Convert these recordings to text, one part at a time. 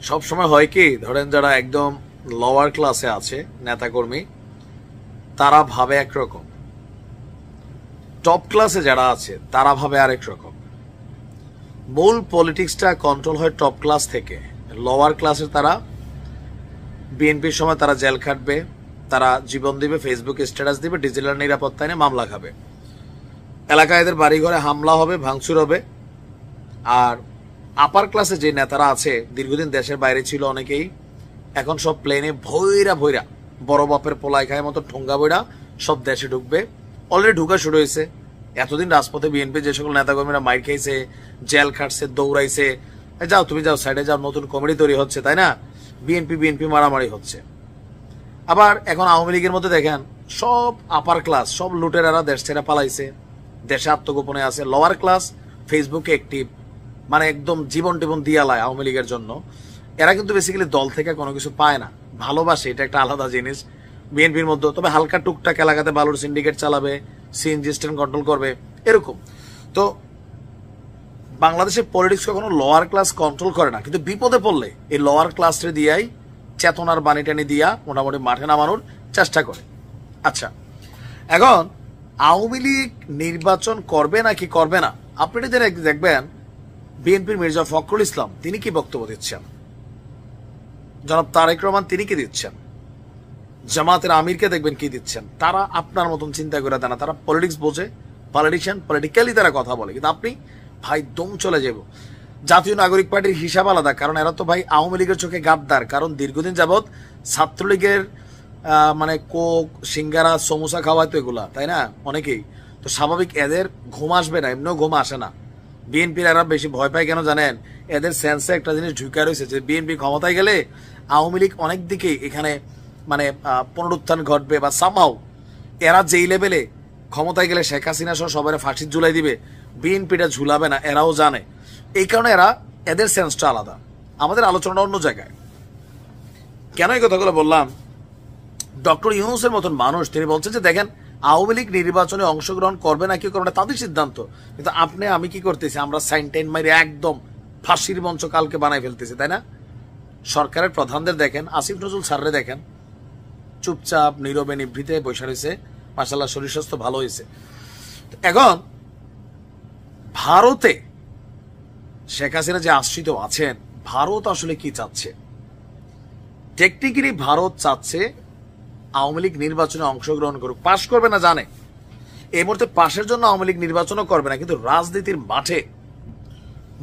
সব সময় হয় কি, ধরেন যারা একদম লোয়ার ক্লাসে আছে নেতাকর্মী, তারা ভাবে একরকম, টপ ক্লাসে যারা আছে তারা ভাবে আরেক রকম। মূল পলিটিক্সটা কন্ট্রোল হয় টপ ক্লাস থেকে। লোয়ার ক্লাসের তারা বিএনপির সময় তারা জেল খাটবে, তারা জীবন দিবে, ফেসবুকে স্ট্যাটাস দিবে, ডিজিটাল নিরাপত্তা নিয়ে মামলা খাবে, এলাকায় এদের বাড়িঘরে হামলা হবে, ভাঙচুর হবে। আর আপার ক্লাসে যে নেতারা আছে, দীর্ঘদিন দেশের বাইরে ছিল অনেকেই, এখন সব প্লেনে ভৈরা ভৈরা বড় বাপের পোলাই খায় মতো ঠোঙ্গা বইরা সব দেশে ঢুকবে। অলরেডি ঢুকা শুরু হয়েছে। এতদিন রাজপথে বিএনপি যে সকল নেতাকর্মীরা মাইর খাইছে, জেল খাটছে, দৌড়াইছে, যাও তুমি যাও সাইডে যাও, নতুন কমিটি তৈরি হচ্ছে, তাই না? বিএনপি মারামারি হচ্ছে। আবার এখন আওয়ামী লীগের মধ্যে দেখেন সব আপার ক্লাস, সব লুটেরারা দেশ ছেড়ে পালাইছে, দেশে আত্মগোপনে আছে। লোয়ার ক্লাস ফেসবুকে অ্যাক্টিভ, মানে একদম জীবন টিবন দিয়ালায় আওয়ামী লীগের জন্য। এরা কিন্তু বেসিক্যালি দল থেকে কোনো কিছু পায় না, ভালোবাসে, এটা একটা আলাদা জিনিস বিএনপির মধ্যে। তবে হালকা টুকটাক এলাকাতে বালুর সিন্ডিকেট চালাবে, সিএনজি স্ট্যান্ড কন্ট্রোল করবে, এরকম। তো বাংলাদেশের পলিটিক্স কখনো লোয়ার ক্লাস কন্ট্রোল করে না, কিন্তু বিপদে পড়লে এই লোয়ার ক্লাসে দিয়াই চেতনার বাণী টানি দিয়া মোটামুটি মাঠে নামানোর চেষ্টা করে। আচ্ছা, এখন আওয়ামী লীগ নির্বাচন করবে নাকি করবে না, আপনি দেখবেন বিএনপির মির্জা ফখরুল ইসলাম তিনি কি বক্তব্য দিচ্ছেন, জনাব তারেক রহমান তিনি কি দিচ্ছেন, জামাতের আমিরকে দেখবেন কি দিচ্ছেন। তারা আপনার মতন চিন্তা করে দেয় না, তারা পলিটিক্স বোঝে, পলিটিশিয়ান, পলিটিক্যালি তারা কথা বলে। কিন্তু আপনি ভাই দম চলে যাব। জাতীয় নাগরিক পার্টির হিসাব আলাদা, কারণ এরা তো ভাই আওয়ামী লীগের চোখে গাদ্দার, কারণ দীর্ঘদিন যাবৎ ছাত্রলীগের মানে কোক, সিঙ্গারা, সমোসা খাওয়ায় তো এগুলা, তাই না? অনেকেই তো স্বাভাবিক এদের ঘুম আসবে না, এমনিও ঘুম আসে না। বিএনপির এরা বেশি ভয় পায় কেন জানেন? এদের সেন্সে একটা জিনিস ঢুকে রয়েছে যে বিএনপি ক্ষমতায় গেলে আওয়ামী লীগ অনেক দিকেই এখানে মানে পুনরুত্থান ঘটবে, বা সামহাও এরা যেই লেভেলে ক্ষমতায় গেলে শেখ হাসিনা সহ সবাই ফাঁসির ঝুলাই দিবে, বিএনপিটা ঝুলাবে না, এরাও জানে। এই কারণে এদের সেন্সটা আলাদা। আমাদের আলোচনাটা অন্য জায়গায়। কেন এই কথাগুলো বললাম? ডক্টর ইউনূসের মতন মানুষ তিনি বলছেন যে দেখেন আওয়ামী লীগ নির্বাচনে অংশগ্রহণ করবে না কি করবে না তাদের সিদ্ধান্ত, কিন্তু আমি কি করতেছি, আমরা সাইনটাইন মাইরে একদম ফাঁসির মঞ্চ কালকে বানাই ফেলতেছি, তাই না? সরকারের প্রধানদের দেখেন, আসিফ নজরুল স্যাররে দেখেন, চুপচাপ নীরবে নিভৃতে বসে রয়েছে, মাশাআল্লাহ শরীর স্বাস্থ্য ভালো হয়েছে। এখন ভারতে শেখ হাসিনা যে আশ্রিত আছেন, ভারত আসলে কি চাচ্ছে? টেকনিক্যালি ভারত চাচ্ছে আওয়ামী লীগ নির্বাচনে অংশগ্রহণ করুক, পাশ করবে না জানে। এই মুহূর্তে পাশের জন্য আওয়ামী লীগ নির্বাচনও করবে না, কিন্তু রাজনীতির মাঠে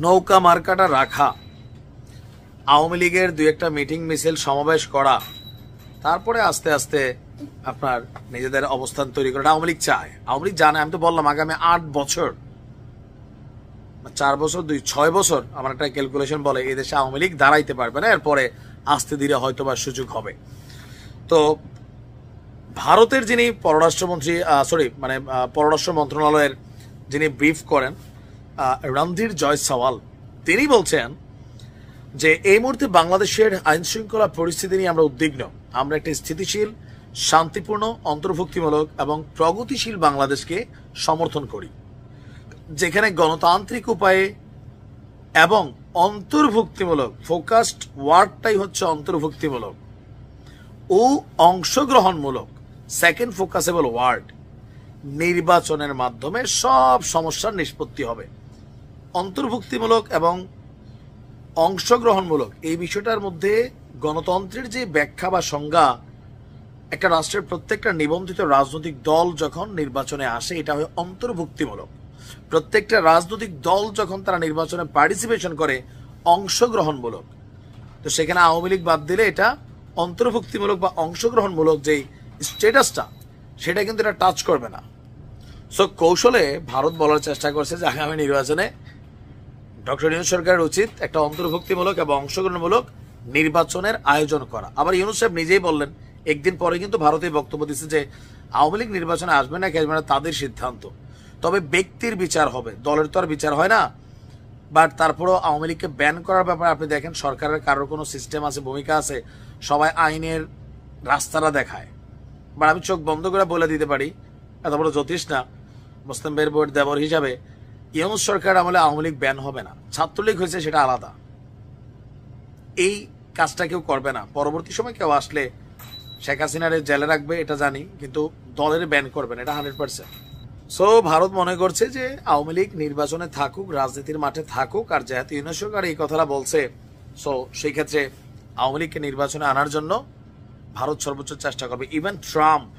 নৌকা মার্কাটা রাখা, আওয়ামী লীগের দুই একটা মিটিং মিছিল সমাবেশ করা, তারপরে আস্তে আস্তে আপনার নিজেদের অবস্থান তৈরি করা আওয়ামী লীগ চায়। আওয়ামী লীগ জানে, আমি তো বললাম আগামী 8 বছর, 4 বছর 6 বছর আমার একটা ক্যালকুলেশন বলে এই দেশে আওয়ামী লীগ দাঁড়াইতে পারবে না, এরপরে আস্তে ধীরে হয়তো বা সুযোগ হবে। তো ভারতের যিনি পররাষ্ট্রমন্ত্রী পররাষ্ট্র মন্ত্রণালয়ের যিনি ব্রিফ করেন রণধীর জয়সওয়াল, তিনি বলছেন যে এই মুহূর্তে বাংলাদেশের আইন শৃঙ্খলা পরিস্থিতি নিয়ে আমরা উদ্বিগ্ন। আমরা একটা স্থিতিশীল, শান্তিপূর্ণ, অন্তর্ভুক্তিমূলক এবং প্রগতিশীল বাংলাদেশকে সমর্থন করি, যেখানে গণতান্ত্রিক উপায়ে এবং অন্তর্ভুক্তিমূলক, ফোকাসড ওয়ার্ডটাই হচ্ছে অন্তর্ভুক্তিমূলক ও অংশগ্রহণমূলক, সেকেন্ড ফোকাসেবল ওয়ার্ড, নির্বাচনের মাধ্যমে সব সমস্যার নিষ্পত্তি হবে। অন্তর্ভুক্তিমূলক এবং অংশগ্রহণমূলক এই বিষয়টার মধ্যে গণতন্ত্রের যে ব্যাখ্যা বা সংজ্ঞা, একটা রাষ্ট্রের প্রত্যেকটা নিবন্ধিত রাজনৈতিক দল যখন নির্বাচনে আসে এটা হয় অন্তর্ভুক্তিমূলক। প্রত্যেকটা রাজনৈতিক দল যখন তারা নির্বাচনে পার্টিসিপেশন করে অংশগ্রহণমূলক। তো সেখানে আওয়ামী লীগ বাদ দিলে এটা অন্তর্ভুক্তিমূলক বা অংশগ্রহণমূলক যেই স্ট্যাটাসটা, সেটা কিন্তু এটা টাচ করবে না। সো কৌশলে ভারত বলার চেষ্টা করছে যে আগামী নির্বাচনে ডক্টর ইউনূস সরকারের উচিত একটা অন্তর্ভুক্তিমূলক এবং অংশগ্রহণমূলক নির্বাচনের আয়োজন করা। আবার ইউনূস সাহেব নিজেই বললেন, একদিন পরে কিন্তু ভারতে বক্তব্য দিচ্ছে যে আওয়ামী লীগ নির্বাচনে আসবে না কি আসবে না তাদের সিদ্ধান্ত, তবে ব্যক্তির বিচার হবে, দলের তো আর বিচার হয় না। বাট তারপরেও আওয়ামী লীগকে ব্যান করার ব্যাপারে আপনি দেখেন সরকারের কারোর কোনো সিস্টেম আছে, ভূমিকা আছে, সবাই আইনের রাস্তাটা দেখায়। বাট আমি চোখ বন্ধ করে বলে দিতে পারি, এত বড় জ্যোতিষ না, মুসলিম ভাইয়ের বইয়ের দেবর হিসাবে, ইউনূস সরকার আমলে আওয়ামী লীগ ব্যান হবে না। ছাত্রলীগ হয়েছে সেটা আলাদা, এই কাজটা কেউ করবে না। পরবর্তী সময় কেউ আসলে শেখ হাসিনারে জেলে রাখবে এটা জানি, কিন্তু দলের ব্যান করবেন এটা 100%। সো ভারত মনে করছে যে আওয়ামী লীগ নির্বাচনে থাকুক, রাজনীতির মাঠে থাকুক, আর যেহেতু ইউনূস সরকার এই কথাটা বলছে, সো সেই ক্ষেত্রে আওয়ামী লীগকে নির্বাচনে আনার জন্য ভারত সর্বোচ্চ চেষ্টা করবে। ইভেন ট্রাম্প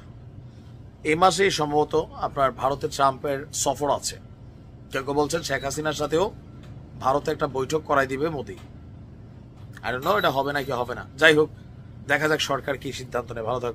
এই মাসেই সম্ভবত আপনার ভারতে ট্রাম্পের সফর আছে। কেউ কেউ বলছেন শেখ হাসিনার সাথেও ভারতে একটা বৈঠক করাই দিবে মোদি। আই ডোন্ট নো এটা হবে নাকি হবে না। যাই হোক, দেখা যাক সরকার কি সিদ্ধান্ত নেয়। ভালো থাকবে।